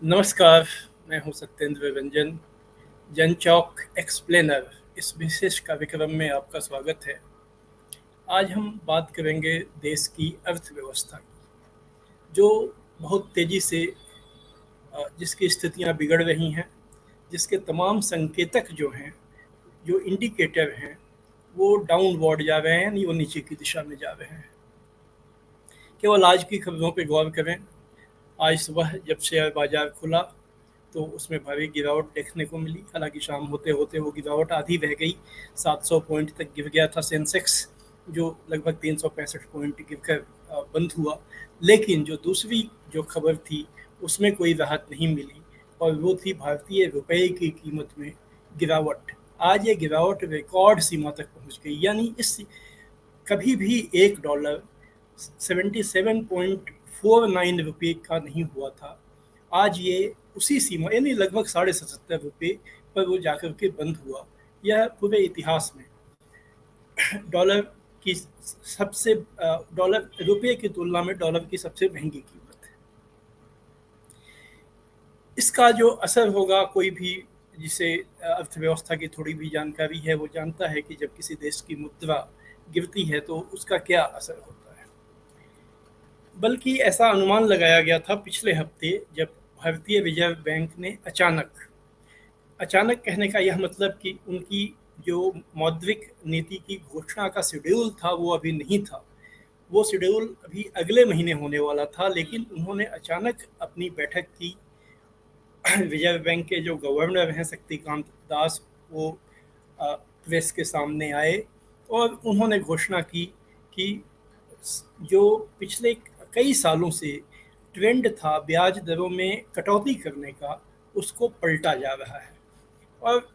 नमस्कार, मैं हूं सत्येंद्र रंजन। जनचौक एक्सप्लेनर इस विशेष कार्यक्रम में आपका स्वागत है। आज हम बात करेंगे देश की अर्थव्यवस्था की, जो बहुत तेज़ी से जिसकी स्थितियां बिगड़ रही हैं, जिसके तमाम संकेतक जो हैं, जो इंडिकेटर हैं, वो डाउनवर्ड जा रहे हैं, यानी वो नीचे की दिशा में जा रहे हैं। केवल आज की खबरों पर गौर करें। आज सुबह जब शेयर बाजार खुला तो उसमें भारी गिरावट देखने को मिली। हालांकि शाम होते होते वो गिरावट आधी रह गई। 700 पॉइंट तक गिर गया था सेंसेक्स, जो लगभग 365 पॉइंट गिरकर बंद हुआ। लेकिन जो दूसरी जो खबर थी उसमें कोई राहत नहीं मिली, और वो थी भारतीय रुपए की कीमत में गिरावट। आज ये गिरावट रिकॉर्ड सीमा तक पहुंच गई, यानी इस कभी भी $1 77.49 का नहीं हुआ था। आज ये उसी सीमा, यानी लगभग ₹77.75 पर वो जाकर के बंद हुआ। यह पूरे इतिहास में डॉलर की सबसे डॉलर रुपये की तुलना में डॉलर की सबसे महंगी कीमत है। इसका जो असर होगा, कोई भी जिसे अर्थव्यवस्था की थोड़ी भी जानकारी है वो जानता है कि जब किसी देश की मुद्रा गिरती है तो उसका क्या असर होता है। बल्कि ऐसा अनुमान लगाया गया था पिछले हफ्ते, जब भारतीय रिजर्व बैंक ने अचानक अचानक कहने का यह मतलब कि उनकी जो मौद्रिक नीति की घोषणा का शेड्यूल था वो अभी नहीं था। वो शेड्यूल अभी अगले महीने होने वाला था, लेकिन उन्होंने अचानक अपनी बैठक की। रिजर्व बैंक के जो गवर्नर हैं शक्तिकांत दास, वो प्रेस के सामने आए और उन्होंने घोषणा की कि जो पिछले कई सालों से ट्रेंड था ब्याज दरों में कटौती करने का, उसको पलटा जा रहा है। और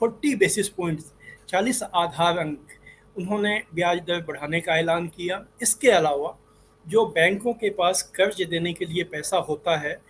40 बेसिस पॉइंट्स, 40 आधार अंक उन्होंने ब्याज दर बढ़ाने का ऐलान किया। इसके अलावा जो बैंकों के पास कर्ज देने के लिए पैसा होता है,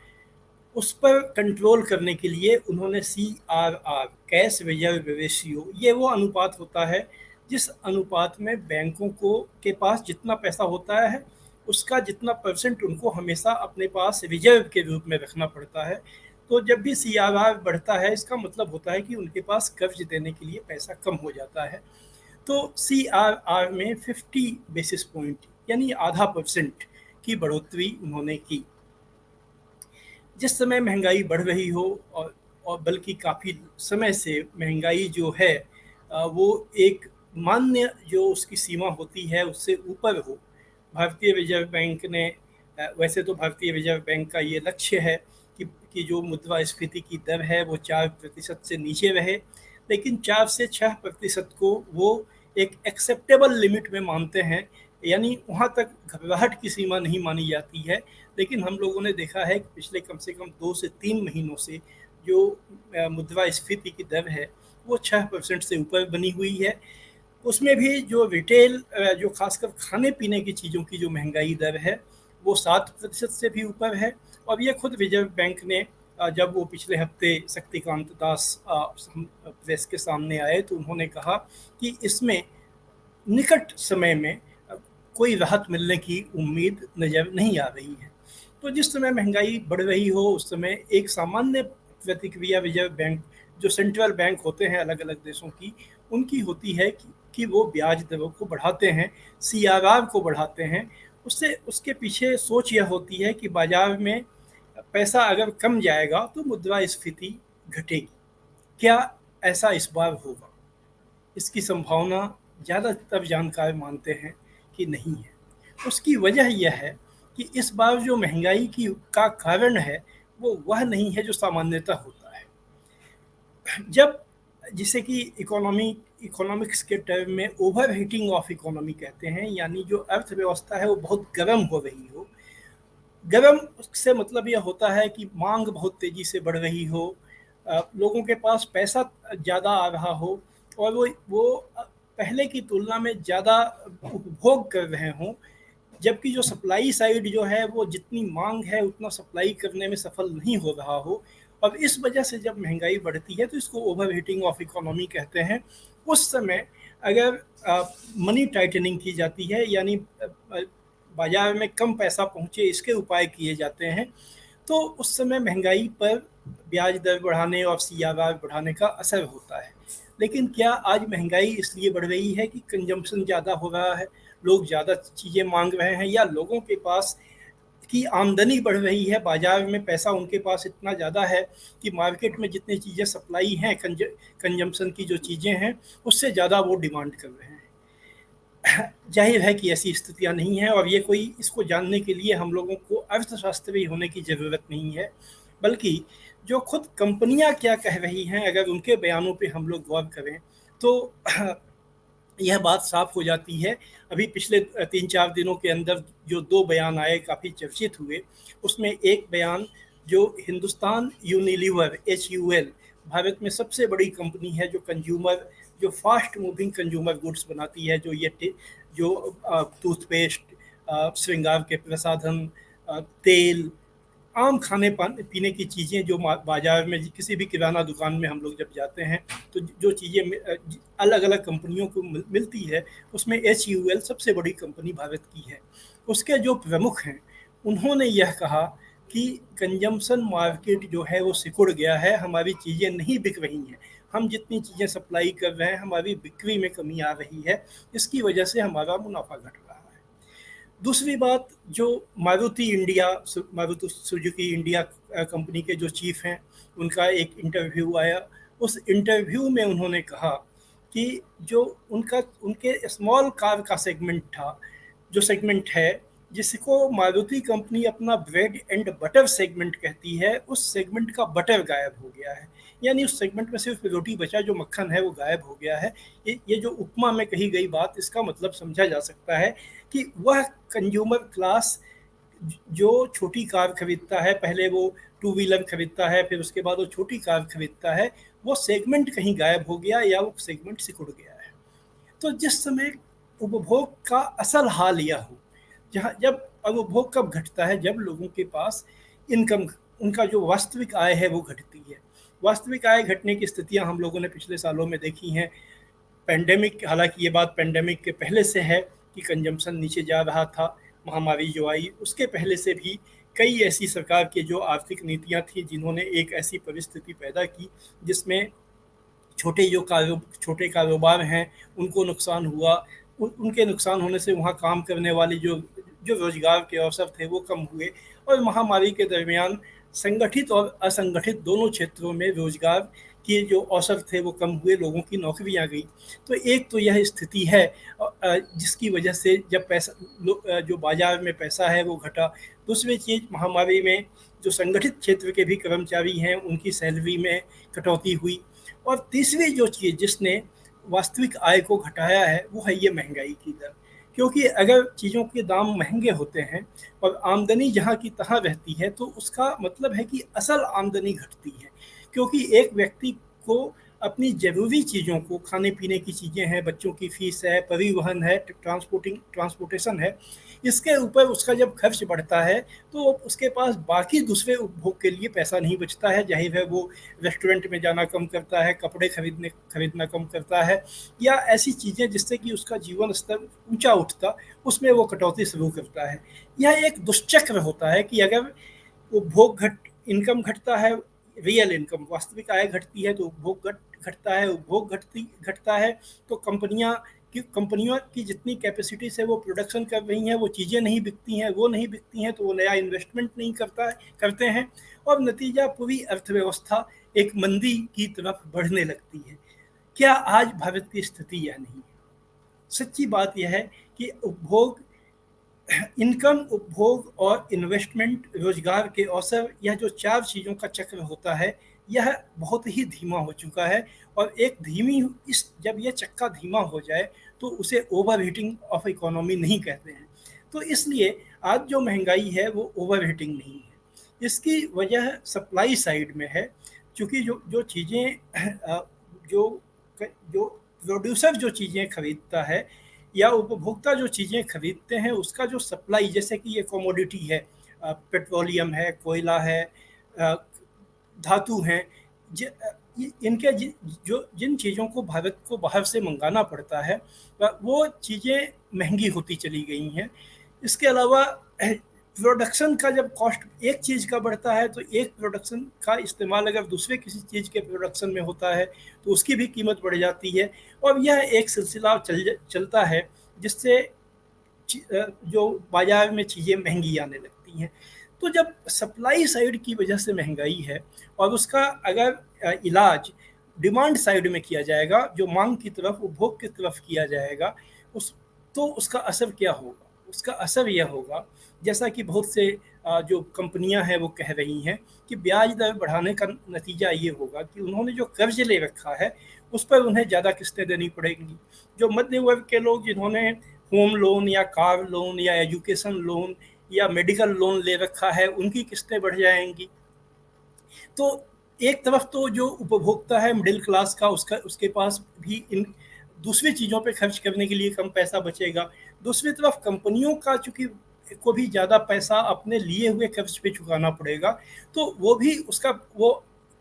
उस पर कंट्रोल करने के लिए उन्होंने CRR, कैश रिजर्व रेशियो, ये वो अनुपात होता है जिस अनुपात में बैंकों को के पास जितना पैसा होता है उसका जितना परसेंट उनको हमेशा अपने पास रिजर्व के रूप में रखना पड़ता है। तो जब भी CRR बढ़ता है, इसका मतलब होता है कि उनके पास कर्ज देने के लिए पैसा कम हो जाता है। तो CRR में 50 बेसिस पॉइंट, यानी आधा परसेंट की बढ़ोतरी उन्होंने की। जिस समय महंगाई बढ़ रही हो, और बल्कि काफ़ी समय से महंगाई जो है वो एक मान्य जो उसकी सीमा होती है उससे ऊपर हो। भारतीय रिजर्व बैंक ने वैसे तो भारतीय रिजर्व बैंक का ये लक्ष्य है कि जो मुद्रास्फीति की दर है वो 4% से नीचे रहे, लेकिन 4 से 6% को वो एक एक्सेप्टेबल लिमिट में मानते हैं, यानी वहाँ तक घबराहट की सीमा नहीं मानी जाती है। लेकिन हम लोगों ने देखा है कि पिछले कम से कम 2 से 3 महीनों से जो मुद्रास्फीति की दर है वो 6% से ऊपर बनी हुई है। उसमें भी जो रिटेल, जो खासकर खाने पीने की चीज़ों की जो महंगाई दर है वो 7% से भी ऊपर है। और ये खुद रिजर्व बैंक ने जब वो पिछले हफ्ते शक्तिकांत दास प्रेस के सामने आए तो उन्होंने कहा कि इसमें निकट समय में कोई राहत मिलने की उम्मीद नज़र नहीं आ रही है। तो जिस समय महंगाई बढ़ रही हो उस समय एक सामान्य प्रतिक्रिया रिजर्व बैंक, जो सेंट्रल बैंक होते हैं अलग अलग देशों की, उनकी होती है कि वो ब्याज दरों को बढ़ाते हैं, CRR को बढ़ाते हैं। उससे उसके पीछे सोच यह होती है कि बाजार में पैसा अगर कम जाएगा तो मुद्रास्फीति घटेगी। क्या ऐसा इस बार होगा? इसकी संभावना ज़्यादातर जानकार मानते हैं कि नहीं है। उसकी वजह यह है कि इस बार जो महंगाई की का कारण है वो वह नहीं है जो सामान्यतः होता है। जब जिसे कि इकोनॉमिक्स के टर्म में ओवर हीटिंग ऑफ इकोनॉमी कहते हैं, यानी जो अर्थव्यवस्था है वो बहुत गर्म हो रही हो। गर्म से मतलब यह होता है कि मांग बहुत तेज़ी से बढ़ रही हो, लोगों के पास पैसा ज़्यादा आ रहा हो, और वो पहले की तुलना में ज़्यादा उपभोग कर रहे हों, जबकि जो सप्लाई साइड जो है वो जितनी मांग है उतना सप्लाई करने में सफल नहीं हो रहा हो। और इस वजह से जब महंगाई बढ़ती है तो इसको ओवर हीटिंग ऑफ इकोनॉमी कहते हैं। उस समय अगर मनी टाइटनिंग की जाती है, यानी बाजार में कम पैसा पहुंचे इसके उपाय किए जाते हैं, तो उस समय महंगाई पर ब्याज दर बढ़ाने और CRR बढ़ाने का असर होता है। लेकिन क्या आज महंगाई इसलिए बढ़ रही है कि कंजम्पशन ज़्यादा हो रहा है, लोग ज़्यादा चीज़ें मांग रहे हैं, या लोगों के पास की आमदनी बढ़ रही है, बाजार में पैसा उनके पास इतना ज़्यादा है कि मार्केट में जितनी चीज़ें सप्लाई हैं कंजम्पशन की जो चीज़ें हैं उससे ज़्यादा वो डिमांड कर रहे हैं। जाहिर है कि ऐसी स्थितियां नहीं हैं, और ये कोई इसको जानने के लिए हम लोगों को अर्थशास्त्री होने की ज़रूरत नहीं है, बल्कि जो खुद कंपनियां क्या कह रही हैं अगर उनके बयानों पे हम लोग गौर करें तो यह बात साफ हो जाती है। अभी पिछले 3-4 दिनों के अंदर जो 2 बयान आए काफ़ी चर्चित हुए, उसमें एक बयान जो हिंदुस्तान यूनिलीवर HUL भारत में सबसे बड़ी कंपनी है जो फास्ट मूविंग कंज्यूमर गुड्स बनाती है, जो टूथपेस्ट, श्रृंगार के प्रसाधन, तेल, आम खाने पीने की चीज़ें जो बाजार में किसी भी किराना दुकान में हम लोग जब जाते हैं तो जो चीज़ें अलग अलग कंपनियों को मिलती है, उसमें HUL सबसे बड़ी कंपनी भारत की है। उसके जो प्रमुख हैं उन्होंने यह कहा कि कंजम्पशन मार्केट जो है वो सिकुड़ गया है, हमारी चीज़ें नहीं बिक रही हैं, हम जितनी चीज़ें सप्लाई कर रहे हैं हमारी बिक्री में कमी आ रही है, इसकी वजह से हमारा मुनाफा घट रहा है। दूसरी बात, जो मारुति सुजुकी इंडिया कंपनी के जो चीफ हैं उनका एक इंटरव्यू आया, उस इंटरव्यू में उन्होंने कहा कि जो उनके स्मॉल कार का सेगमेंट था, जो सेगमेंट है जिसको मारुति कंपनी अपना ब्रेड एंड बटर सेगमेंट कहती है, उस सेगमेंट का बटर गायब हो गया है। यानी उस सेगमेंट में सिर्फ रोटी बचा, जो मक्खन है वो गायब हो गया है। ये जो उपमा में कही गई बात, इसका मतलब समझा जा सकता है कि वह कंज्यूमर क्लास जो छोटी कार खरीदता है, पहले वो टू व्हीलर खरीदता है, फिर उसके बाद वो छोटी कार खरीदता है, वो सेगमेंट कहीं गायब हो गया या वो सेगमेंट सिकुड़ गया है। तो जिस समय उपभोग का असल हाल यह हो, जहाँ जब उपभोग कब घटता है, जब लोगों के पास इनकम, उनका जो वास्तविक आय है वो घटती है। वास्तविक आय घटने की स्थितियां हम लोगों ने पिछले सालों में देखी हैं। पेंडेमिक, हालांकि ये बात पेंडेमिक के पहले से है कि कंजम्पशन नीचे जा रहा था, महामारी जो आई उसके पहले से भी कई ऐसी सरकार की जो आर्थिक नीतियां थी जिन्होंने एक ऐसी परिस्थिति पैदा की जिसमें छोटे कारोबार हैं उनको नुकसान हुआ, उनके नुकसान होने से वहाँ काम करने वाले जो जो रोजगार के अवसर थे वो कम हुए, और महामारी के दरमियान संगठित और असंगठित दोनों क्षेत्रों में रोजगार के जो अवसर थे वो कम हुए, लोगों की नौकरियां गई। तो एक तो यह स्थिति है जिसकी वजह से जब जो बाजार में पैसा है वो घटा। दूसरी चीज़, महामारी में जो संगठित क्षेत्र के भी कर्मचारी हैं उनकी सैलरी में कटौती हुई। और तीसरी जो चीज़ जिसने वास्तविक आय को घटाया है वो है ये महंगाई की दर। क्योंकि अगर चीज़ों के दाम महंगे होते हैं और आमदनी जहाँ की तहाँ रहती है तो उसका मतलब है कि असल आमदनी घटती है। क्योंकि एक व्यक्ति को अपनी ज़रूरी चीज़ों को, खाने पीने की चीज़ें हैं, बच्चों की फीस है, परिवहन है, ट्रांसपोर्टेशन है, इसके ऊपर उसका जब खर्च बढ़ता है तो उसके पास बाकी दूसरे उपभोग के लिए पैसा नहीं बचता है। जाहिर है वो रेस्टोरेंट में जाना कम करता है, कपड़े खरीदना कम करता है, या ऐसी चीज़ें जिससे कि उसका जीवन स्तर ऊंचा उठता, उसमें वो कटौती शुरू करता है। यह एक दुष्चक्र होता है कि अगर इनकम घटता है, रियल इनकम, वास्तविक आय घटती है तो उपभोग घटता है, उपभोग घटता है तो कंपनियों की जितनी कैपेसिटी से वो प्रोडक्शन कर रही हैं वो चीज़ें नहीं बिकती हैं तो वो नया इन्वेस्टमेंट नहीं करते हैं, और नतीजा पूरी अर्थव्यवस्था एक मंदी की तरफ बढ़ने लगती है। क्या आज भारत की स्थिति यह नहीं है? सच्ची बात यह है कि उपभोग और इन्वेस्टमेंट, रोजगार के अवसर, यह जो 4 चीज़ों का चक्र होता है यह बहुत ही धीमा हो चुका है। और जब यह चक्का धीमा हो जाए तो उसे ओवर हीटिंग ऑफ इकोनॉमी नहीं कहते हैं। तो इसलिए आज जो महंगाई है वो ओवर हीटिंग नहीं है, इसकी वजह सप्लाई साइड में है। क्योंकि जो चीज़ें जो प्रोड्यूसर जो चीज़ें खरीदता है या उपभोक्ता जो चीज़ें खरीदते हैं उसका जो सप्लाई, जैसे कि ये कमोडिटी है, पेट्रोलियम है, कोयला है, धातु हैं, इनके जिन चीज़ों को भारत को बाहर से मंगाना पड़ता है वो चीज़ें महंगी होती चली गई हैं। इसके अलावा प्रोडक्शन का जब कॉस्ट एक चीज़ का बढ़ता है तो एक प्रोडक्शन का इस्तेमाल अगर दूसरे किसी चीज़ के प्रोडक्शन में होता है तो उसकी भी कीमत बढ़ जाती है, और यह एक सिलसिला चलता है जिससे जो बाजार में चीज़ें महंगी आने लगती हैं। तो जब सप्लाई साइड की वजह से महंगाई है और उसका अगर इलाज डिमांड साइड में किया जाएगा, जो मांग की तरफ, उपभोग की तरफ किया जाएगा, उस तो उसका असर क्या होगा? उसका असर यह होगा, जैसा कि बहुत से जो कंपनियां हैं वो कह रही हैं कि ब्याज दर बढ़ाने का नतीजा ये होगा कि उन्होंने जो कर्ज ले रखा है उस पर उन्हें ज़्यादा किस्तें देनी पड़ेंगी। जो मध्य वर्ग के लोग जिन्होंने होम लोन या कार लोन या एजुकेशन लोन या मेडिकल लोन ले रखा है उनकी किस्तें बढ़ जाएंगी। तो एक तरफ तो जो उपभोक्ता है मिडिल क्लास का, उसके पास भी इन दूसरी चीज़ों पे खर्च करने के लिए कम पैसा बचेगा। दूसरी तरफ कंपनियों का चूंकि को भी ज़्यादा पैसा अपने लिए हुए कर्ज पे चुकाना पड़ेगा, तो वो भी उसका वो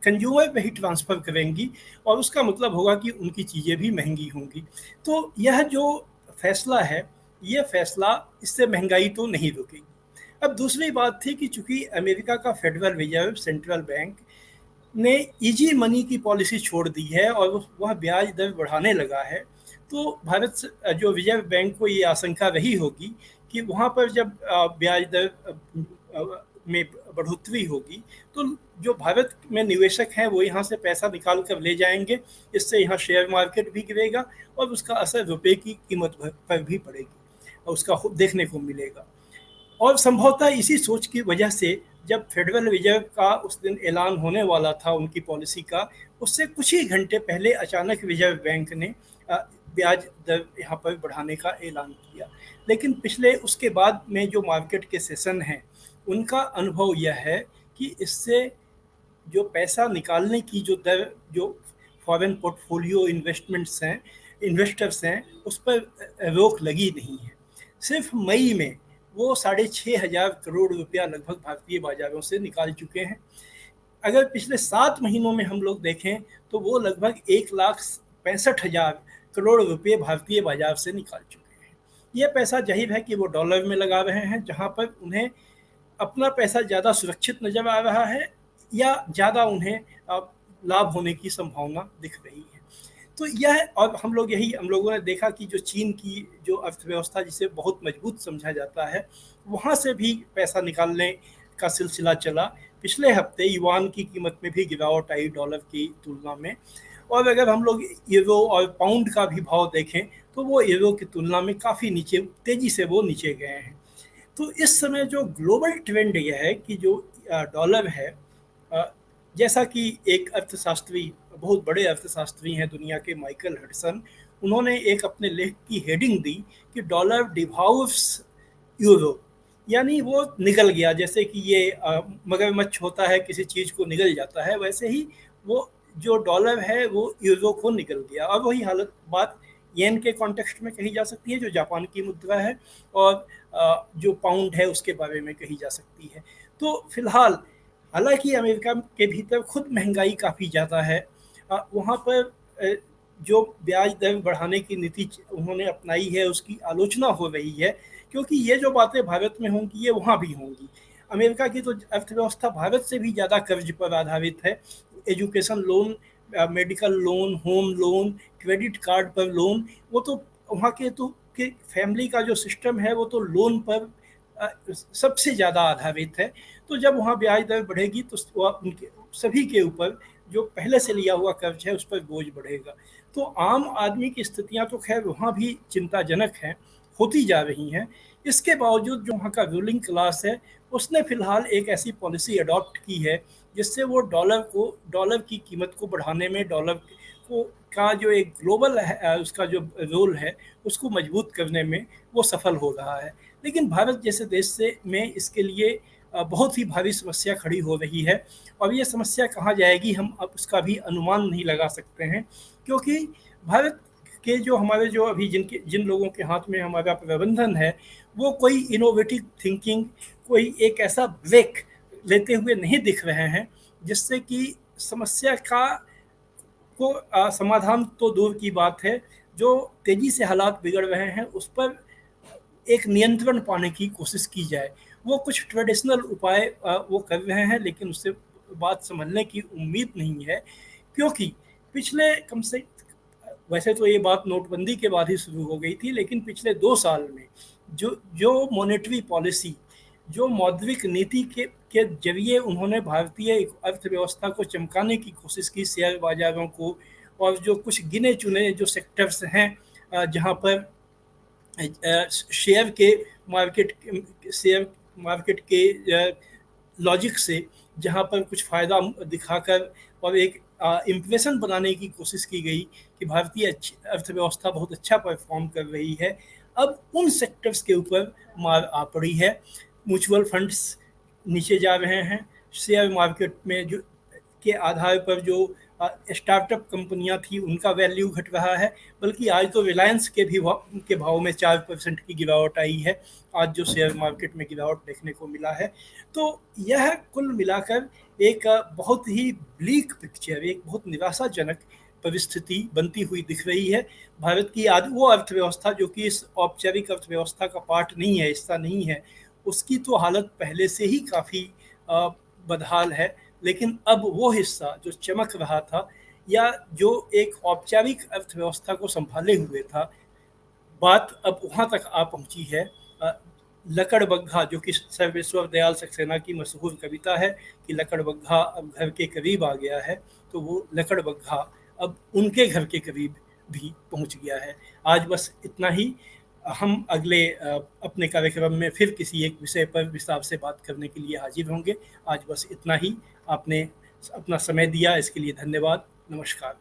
कंज्यूमर पे ही ट्रांसफ़र करेंगी और उसका मतलब होगा कि उनकी चीज़ें भी महंगी होंगी। तो यह जो फैसला है, ये फैसला, इससे महंगाई तो नहीं रुकेगी। अब दूसरी बात थी कि चूंकि अमेरिका का फेडरल रिजर्व सेंट्रल बैंक ने इजी मनी की पॉलिसी छोड़ दी है और वह ब्याज दर बढ़ाने लगा है, तो भारत जो रिजर्व बैंक को ये आशंका रही होगी कि वहाँ पर जब ब्याज दर में बढ़ोतरी होगी तो जो भारत में निवेशक हैं वो यहाँ से पैसा निकाल कर ले जाएंगे, इससे यहाँ शेयर मार्केट भी गिरेगा और उसका असर रुपए की कीमत पर भी पड़ेगी और उसका देखने को मिलेगा। और संभवतः इसी सोच की वजह से जब फेडरल रिजर्व का उस दिन ऐलान होने वाला था उनकी पॉलिसी का, उससे कुछ ही घंटे पहले अचानक रिजर्व बैंक ने ब्याज दर यहाँ पर बढ़ाने का ऐलान किया। लेकिन पिछले उसके बाद में जो मार्केट के सेशन हैं उनका अनुभव यह है कि इससे जो पैसा निकालने की जो दर, जो फॉरेन पोर्टफोलियो इन्वेस्टर्स हैं उस पर रोक लगी नहीं है। सिर्फ मई में वो 6,500 करोड़ रुपया लगभग भारतीय बाजारों से निकाल चुके हैं। अगर पिछले 7 महीनों में हम लोग देखें तो वो लगभग 1,65,000 करोड़ रुपये भारतीय बाजार से निकाल चुके हैं। ये पैसा जाहिर है कि वो डॉलर में लगा रहे हैं, जहाँ पर उन्हें अपना पैसा ज़्यादा सुरक्षित नज़र आ रहा है या ज़्यादा उन्हें लाभ होने की संभावना दिख रही है। तो यह, और हम लोगों ने देखा कि जो चीन की जो अर्थव्यवस्था जिसे बहुत मजबूत समझा जाता है, वहाँ से भी पैसा निकालने का सिलसिला चला। पिछले हफ्ते युआन की कीमत में भी गिरावट आई डॉलर की तुलना में, और अगर हम लोग यूरो और पाउंड का भी भाव देखें तो वो यूरो की तुलना में काफ़ी नीचे, तेज़ी से वो नीचे गए हैं। तो इस समय जो ग्लोबल ट्रेंड यह है कि जो डॉलर है, जैसा कि एक अर्थशास्त्री, बहुत बड़े अर्थशास्त्री हैं दुनिया के, माइकल हडसन, उन्होंने एक अपने लेख की हेडिंग दी कि डॉलर डिवॉर्स यूरो, यानी वो निगल गया। जैसे कि ये मगरमच्छ होता है, किसी चीज़ को निगल जाता है, वैसे ही वो जो डॉलर है वो यूरो को निगल गया। और वही बात येन के कॉन्टेक्स्ट में कही जा सकती है जो जापान की मुद्रा है, और जो पाउंड है उसके बारे में कही जा सकती है। तो फिलहाल हालांकि अमेरिका के भीतर खुद महंगाई काफ़ी ज़्यादा है, वहाँ पर जो ब्याज दर बढ़ाने की नीति उन्होंने अपनाई है उसकी आलोचना हो रही है, क्योंकि ये जो बातें भारत में होंगी ये वहाँ भी होंगी। अमेरिका की तो अर्थव्यवस्था भारत से भी ज़्यादा कर्ज पर आधारित है। Education loan, medical loan, home loan, credit card पर लोन, वो तो वहाँ के फैमिली का जो सिस्टम है वो तो लोन पर सबसे ज़्यादा आधारित है। तो जब वहाँ ब्याज दर बढ़ेगी तो उनके सभी के ऊपर जो पहले से लिया हुआ कर्ज है उस पर बोझ बढ़ेगा। तो आम आदमी की स्थितियाँ तो खैर वहाँ भी चिंताजनक हैं, होती जा रही हैं। इसके बावजूद जो वहाँ का रूलिंग क्लास है उसने फिलहाल एक ऐसी पॉलिसी अडॉप्ट की है जिससे वो डॉलर की कीमत को बढ़ाने में, डॉलर को का जो एक ग्लोबल उसका जो रोल है उसको मजबूत करने में वो सफल हो रहा है। लेकिन भारत जैसे देश से में इसके लिए बहुत ही भारी समस्या खड़ी हो रही है, और ये समस्या कहाँ जाएगी हम अब उसका भी अनुमान नहीं लगा सकते हैं, क्योंकि भारत के जो हमारे जो अभी जिन लोगों के हाथ में हमारा प्रबंधन है वो कोई इनोवेटिव थिंकिंग, कोई एक ऐसा ब्रेक लेते हुए नहीं दिख रहे हैं जिससे कि समस्या का समाधान तो दूर की बात है, जो तेज़ी से हालात बिगड़ रहे हैं उस पर एक नियंत्रण पाने की कोशिश की जाए। वो कुछ ट्रेडिशनल उपाय वो कर रहे हैं, लेकिन उससे बात संभलने की उम्मीद नहीं है, क्योंकि पिछले कम से वैसे तो ये बात नोटबंदी के बाद ही शुरू हो गई थी, लेकिन पिछले 2 साल में जो जो मॉनेटरी पॉलिसी, जो मौद्रिक नीति के ज़रिए उन्होंने भारतीय अर्थव्यवस्था को चमकाने की कोशिश की, शेयर बाज़ारों को, और जो कुछ गिने-चुने जो सेक्टर्स हैं जहाँ पर शेयर के शेयर मार्केट के लॉजिक से जहाँ पर कुछ फ़ायदा दिखाकर और एक इम्प्रेशन बनाने की कोशिश की गई कि भारतीय अर्थव्यवस्था बहुत अच्छा परफॉर्म कर रही है, अब उन सेक्टर्स के ऊपर मार आ पड़ी है। म्यूचुअल फंड्स नीचे जा रहे हैं, शेयर मार्केट में जो के आधार पर जो स्टार्टअप कंपनियां थी उनका वैल्यू घट रहा है, बल्कि आज तो रिलायंस के भाव में 4% की गिरावट आई है, आज जो शेयर मार्केट में गिरावट देखने को मिला है। तो यह कुल मिलाकर एक बहुत ही ब्लीक पिक्चर, एक बहुत निराशाजनक परिस्थिति बनती हुई दिख रही है। भारत की वो अर्थव्यवस्था जो कि इस औपचारिक अर्थव्यवस्था का पार्ट नहीं है, हिस्सा नहीं है, उसकी तो हालत पहले से ही काफ़ी बदहाल है, लेकिन अब वो हिस्सा जो चमक रहा था या जो एक औपचारिक अर्थव्यवस्था को संभाले हुए था, बात अब वहाँ तक आ पहुँची है। लकड़बग्घा, जो कि सर्वेश्वर दयाल सक्सेना की मशहूर कविता है कि लकड़बग्घा अब घर के करीब आ गया है, तो वो लकड़बग्घा अब उनके घर के करीब भी पहुँच गया है। आज बस इतना ही। हम अगले अपने कार्यक्रम में फिर किसी एक विषय पर विस्तार से बात करने के लिए हाजिर होंगे। आज बस इतना ही। आपने अपना समय दिया, इसके लिए धन्यवाद। नमस्कार।